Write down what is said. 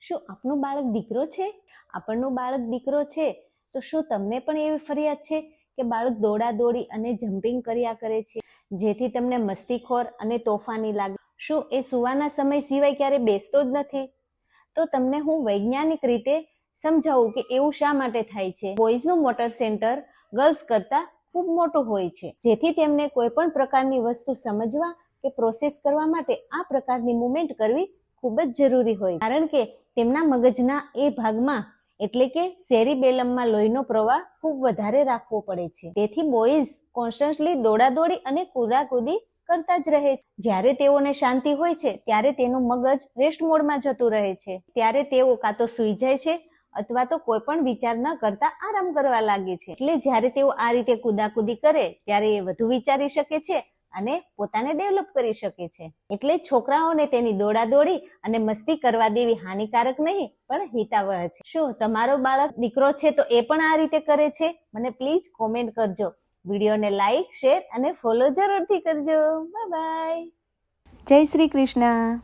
શું આપનું બાળક દીકરો છે? આપણનું બાળક દીકરો છે તો શું તમને પણ એવી ફરિયાદ છે કે બાળક દોડાદોડી અને જમ્પિંગ કર્યા કરે છે, જેથી તમને મસ્તીખોર અને તોફાની લાગે? શું એ સુવાના સમય સિવાય ક્યારે બેસતો જ નથી? તો તમને હું વૈજ્ઞાનિક રીતે સમજાવું કે એવું શા માટે થાય છે. બોયઝનું મોટર સેન્ટર ગર્લ્સ કરતાં ખૂબ મોટું હોય છે, જેથી તેમને કોઈ પણ પ્રકારની વસ્તુ સમજવા કે પ્રોસેસ કરવા માટે આ પ્રકારની મુવમેન્ટ કરવી ખૂબ જ જરૂરી હોય, કારણ કે તેમના મગજના એ ભાગમાં એટલે કે સેરિબેલમમાં લોહીનો પ્રવાહ ખૂબ વધારે રાખવો પડે છે. તેથી બોયઝ કોન્સ્ટન્ટલી દોડાદોડી અને કૂદાકૂદી કરતા જ રહે છે. જ્યારે તેઓને શાંતિ હોય છે ત્યારે તેનું મગજ રેસ્ટ મોડમાં જતું રહે છે. ત્યારે તેઓ કાં તો સૂઈ જાય છે અથવા તો કોઈ પણ વિચાર ન કરતા આરામ કરવા લાગે છે. એટલે જ્યારે તેઓ આ રીતે કૂદાકૂદી કરે ત્યારે એ વધુ વિચારી શકે છે અને પોતાને ડેવલપ કરી શકે છે. એટલે છોકરાઓને તેની દોડાદોડી અને મસ્તી કરવા દેવી હાનિકારક નહીં પણ હિતાવહ છે. શું તમારો બાળક દીકરો છે તો એ પણ આ રીતે કરે છે? મને પ્લીઝ કોમેન્ટ કરજો. વિડીયોને લાઈક, શેર અને ફોલો જરૂરથી કરજો. Bye bye. જય શ્રી કૃષ્ણ.